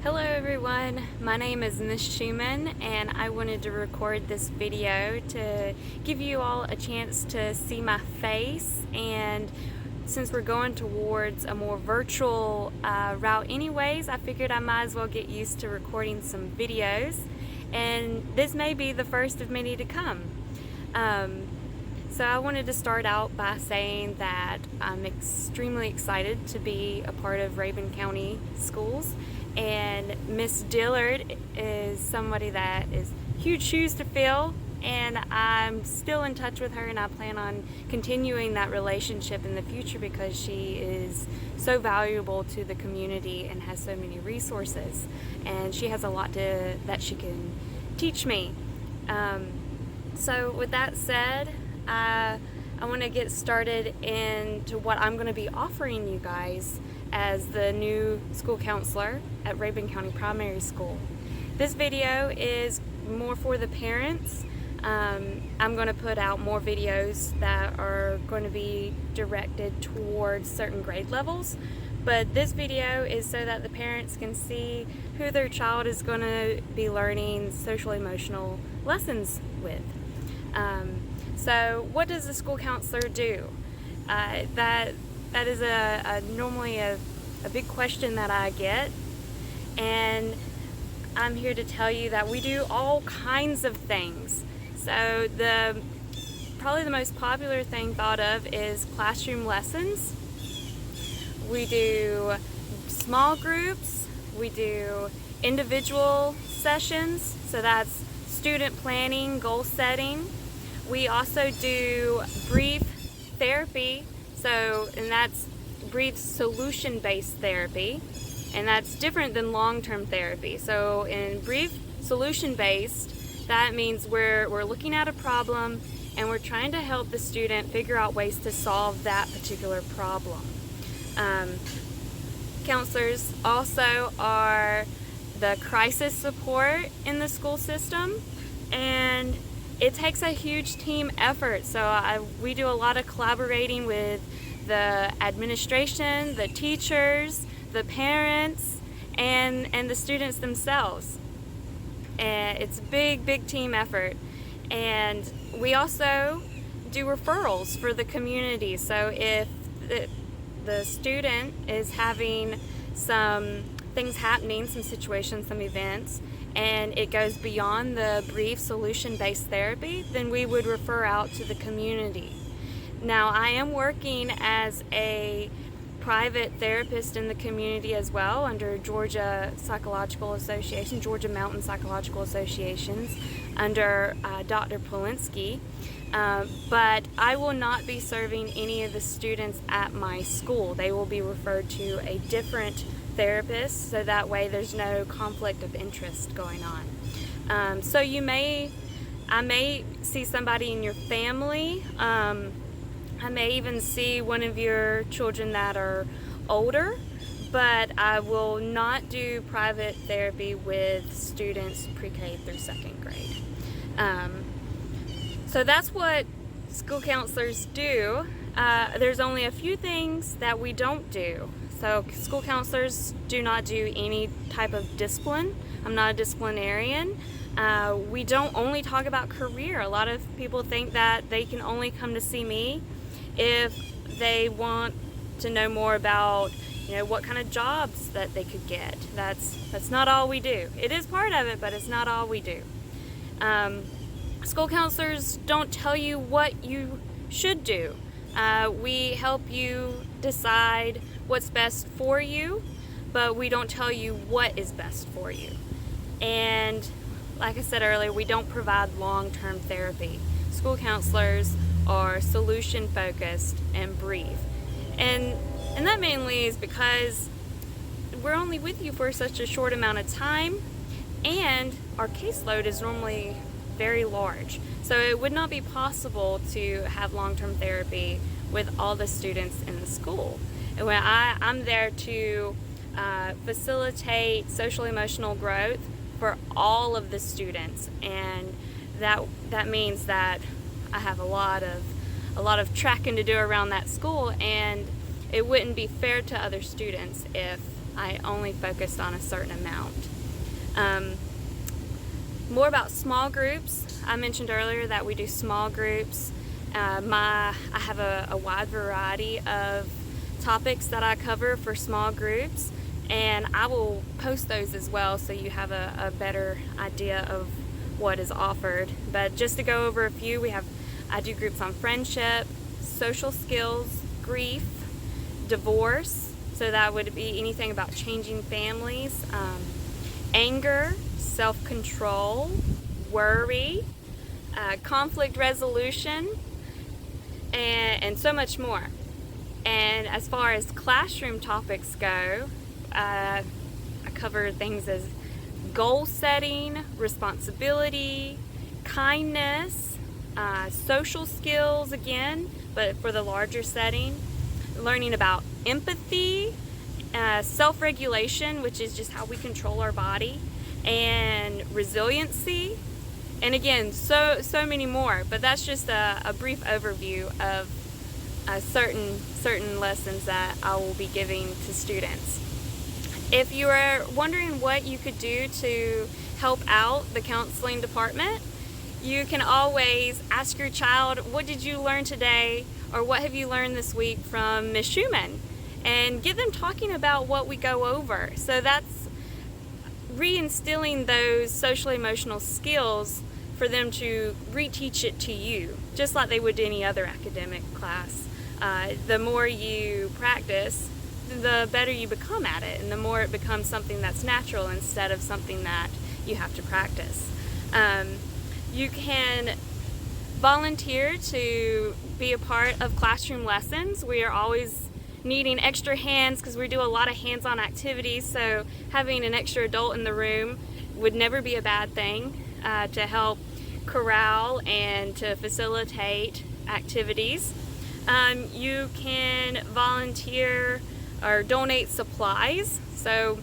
Hello everyone, my name is Miss Shuman and I wanted to record this video to give you all a chance to see my face, and since we're going towards a more virtual route anyways, I figured I might as well get used to recording some videos, and this may be the first of many to come. So I wanted to start out by saying that I'm extremely excited to be a part of Rabun County Schools, and Miss Dillard is somebody that is huge shoes to fill, and I'm still in touch with her, and I plan on continuing that relationship in the future because she is so valuable to the community and has so many resources, and she has a lot that she can teach me. So with that said, I want to get started into what I'm going to be offering you guys as the new school counselor at Rabun County Primary School. This video is more for the parents. I'm going to put out more videos that are going to be directed towards certain grade levels, but this video is so that the parents can see who their child is going to be learning social emotional lessons with. So what does a school counselor do? That is normally a big question that I get, and I'm here to tell you that we do all kinds of things. So probably the most popular thing thought of is classroom lessons. We do small groups, we do individual sessions, so that's student planning, goal setting. We also do brief therapy, and that's brief solution-based therapy, and that's different than long-term therapy. So in brief solution-based, that means we're looking at a problem and we're trying to help the student figure out ways to solve that particular problem. Counselors also are the crisis support in the school system, and it takes a huge team effort. So we do a lot of collaborating with the administration, the teachers, the parents, and the students themselves. And it's a big team effort. And we also do referrals for the community. So if the student is having some things happening, some situations, some events, and it goes beyond the brief solution-based therapy, then we would refer out to the community. Now, I am working as a private therapist in the community as well under Georgia Psychological Association, Georgia Mountain Psychological Associations, under Dr. Polinsky. But I will not be serving any of the students at my school. They will be referred to a different therapist, so that way there's no conflict of interest going on. So I may see somebody in your family. I may even see one of your children that are older, but I will not do private therapy with students pre-K through second grade. So that's what school counselors do. There's only a few things that we don't do. So school counselors do not do any type of discipline. I'm not a disciplinarian. We don't only talk about career. A lot of people think that they can only come to see me if they want to know more about, what kind of jobs that they could get. That's not all we do. It is part of it, but it's not all we do. School counselors don't tell you what you should do. We help you decide what's best for you, but we don't tell you what is best for you. And like I said earlier, we don't provide long-term therapy. School counselors are solution-focused and brief. And that mainly is because we're only with you for such a short amount of time, and our caseload is normally very large. So it would not be possible to have long-term therapy with all the students in the school. And when I'm there to facilitate social emotional growth for all of the students, and that means that I have a lot of tracking to do around that school, and it wouldn't be fair to other students if I only focused on a certain amount. More about small groups. I mentioned earlier that we do small groups. I have a wide variety of topics that I cover for small groups, and I will post those as well so you have a better idea of what is offered. But just to go over a few, I do groups on friendship, social skills, grief, divorce, so that would be anything about changing families, anger, self-control, worry, conflict resolution, and so much more. And as far as classroom topics go, I cover things as goal setting, responsibility, kindness, social skills again, but for the larger setting, learning about empathy, self-regulation, which is just how we control our body, and resiliency, and again, so many more. But that's just a brief overview of certain lessons that I will be giving to students. If you are wondering what you could do to help out the counseling department, you can always ask your child, what did you learn today, or what have you learned this week from Ms. Shuman, and get them talking about what we go over. So that's reinstilling those social emotional skills for them to reteach it to you, just like they would any other academic class. The more you practice, the better you become at it, and the more it becomes something that's natural instead of something that you have to practice. You can volunteer to be a part of classroom lessons. We are always needing extra hands because we do a lot of hands-on activities, so having an extra adult in the room would never be a bad thing to help corral and to facilitate activities. You can volunteer or donate supplies, so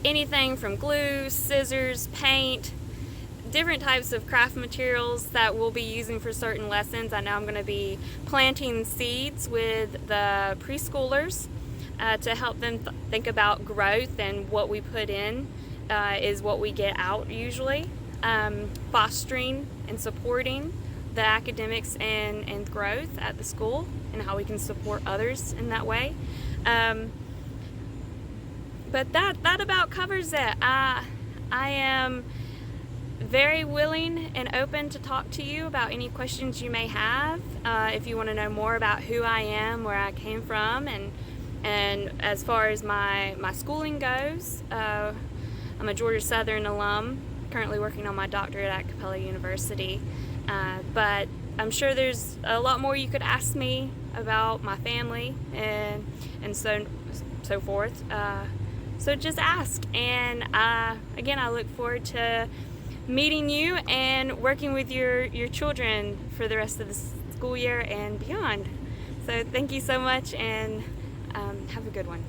anything from glue, scissors, paint, different types of craft materials that we'll be using for certain lessons. I know I'm going to be planting seeds with the preschoolers to help them think about growth, and what we put in is what we get out usually. Fostering and supporting the academics and growth at the school, and how we can support others in that way. But that about covers it. I am very willing and open to talk to you about any questions you may have. If you want to know more about who I am, where I came from, and as far as my schooling goes, I'm a Georgia Southern alum, currently working on my doctorate at Capella University. But I'm sure there's a lot more you could ask me about my family and so forth. So just ask, and again, I look forward to meeting you and working with your children for the rest of the school year and beyond. So thank you so much, and have a good one.